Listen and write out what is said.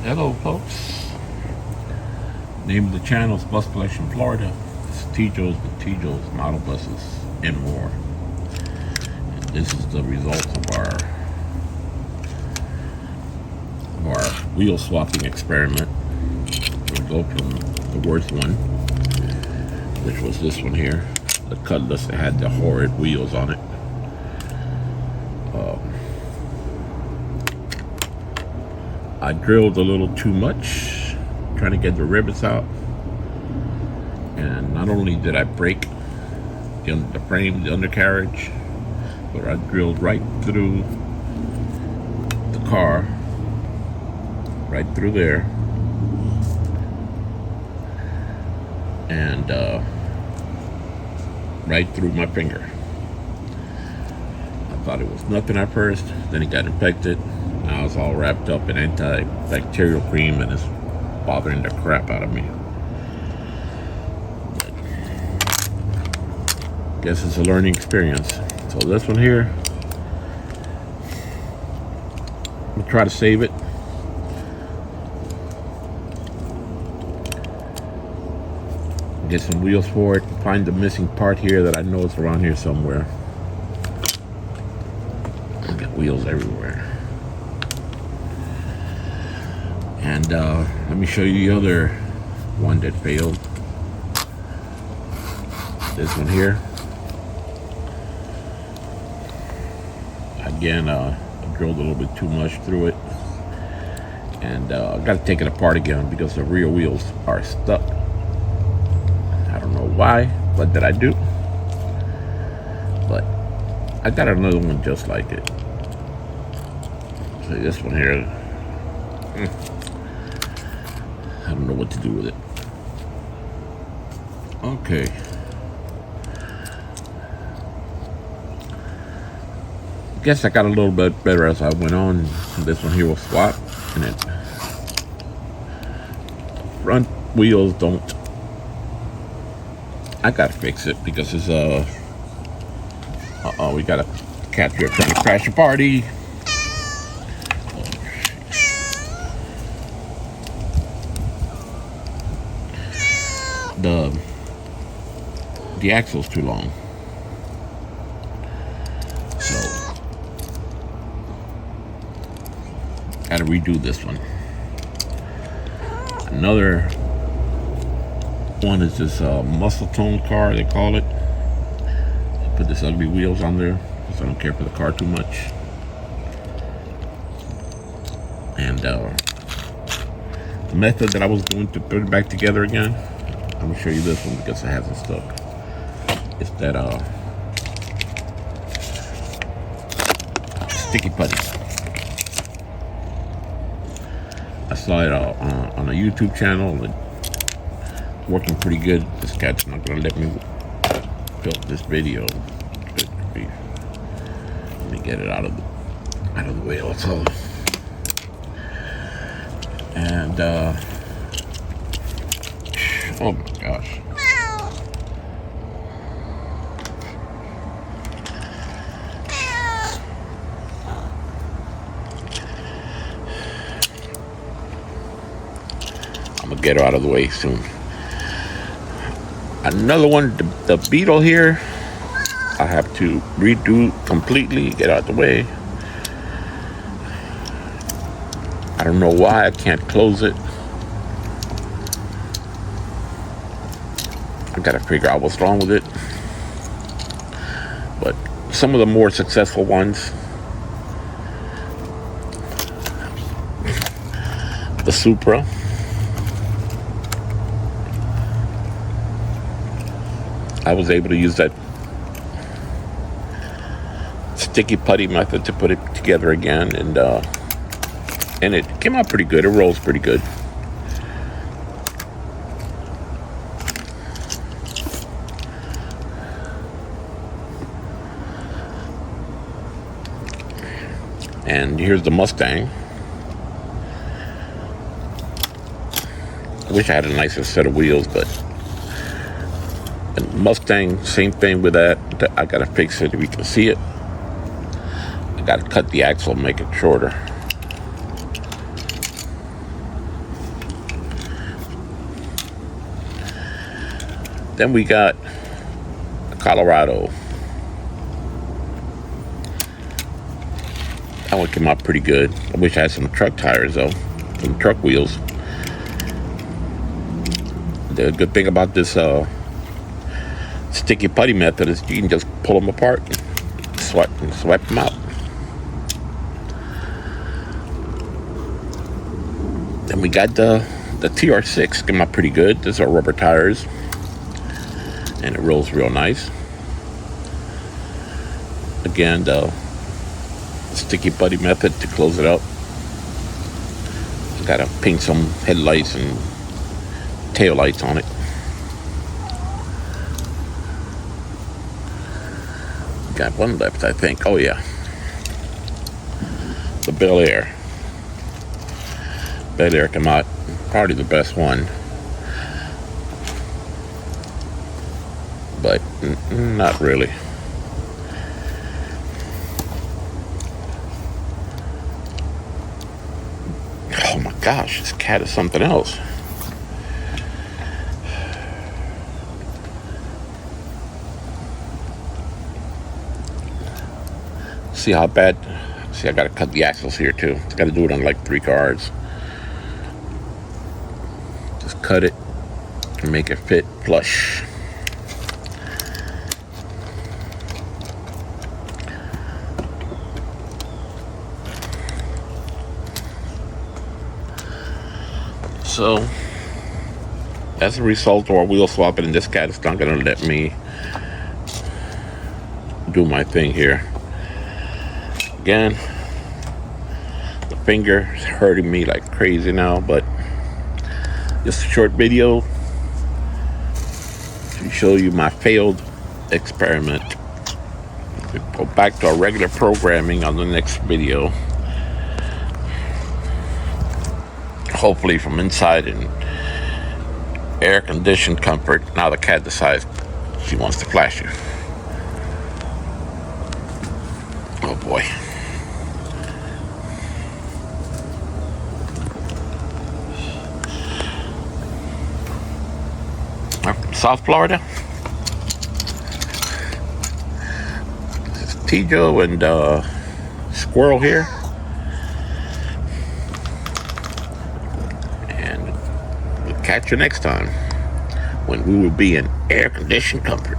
Hello folks, name of the channel is Bus Collection Florida. It's T-Joe's with T-Joe's model buses and more. And this is the result of our wheel swapping experiment. We'll go from the worst one, which was this one here, the Cutlass that had the horrid wheels on it. I drilled a little too much, trying to get the rivets out, and not only did I break the frame, the undercarriage, but I drilled right through the car, right through there, and right through my finger. I thought it was nothing at first, then it got infected. Now it's all wrapped up in antibacterial cream and it's bothering the crap out of me. But guess it's a learning experience. So this one here, I'm gonna try to save it. Get some wheels for it. Find the missing part here that I know is around here somewhere. I got wheels everywhere. And let me show you the other one that failed. This one here. Again, I drilled a little bit too much through it. And I've got to take it apart again because the rear wheels are stuck. I don't know why. What did I do? But I got another one just like it. See this one here. I don't know what to do with it. Okay. I guess I got a little bit better as I went on. This one here will swap, and it front wheels don't. I gotta fix it because it's we got a cat here trying to crash a party. The axle's too long, so gotta redo this one. Another one is this muscle tone car, they call it. They put this ugly wheels on there because I don't care for the car too much. And the method that I was going to put it back together again, I'm gonna show you this one because it hasn't stuck. It's that sticky putty. I saw it on a YouTube channel. It's working pretty good. This cat's not gonna let me film this video. Good grief. Let me get it out of the way also. And oh my gosh. I'm gonna get her out of the way soon. Another one, the Beetle here, I have to redo completely, get out of the way. I don't know why I can't close it. I gotta figure out what's wrong with it. But some of the more successful ones, the Supra, I was able to use that sticky putty method to put it together again, and it came out pretty good. It rolls pretty good. And here's the Mustang. I wish I had a nicer set of wheels, but Mustang, same thing with that. I gotta fix it if you can see it. I gotta cut the axle and make it shorter. Then we got Colorado. That one came out pretty good. I wish I had some truck tires though, some truck wheels. The good thing about this sticky putty method is you can just pull them apart and swipe them out. Then we got the TR6 came out pretty good. These are rubber tires, and it rolls real nice. Again, the sticky putty method to close it up. Gotta paint some headlights and tail lights on it. Got one left, I think. Oh yeah, the Bel Air. Bel Air came out probably the best one, but not really. Oh my gosh, this cat is something else. See how bad. See, I gotta cut the axles here too. It's gotta do it on like 3 cars. Just cut it and make it fit flush. So as a result of our wheel swapping, and this cat is not gonna let me do my thing here. Again, the finger is hurting me like crazy now, but just a short video to show you my failed experiment. We'll go back to our regular programming on the next video. Hopefully from inside and air conditioned comfort. Now the cat decides she wants to flash you. Oh boy. I'm from South Florida. This is Tijo and Squirrel here. And we'll catch you next time when we will be in air-conditioned comfort.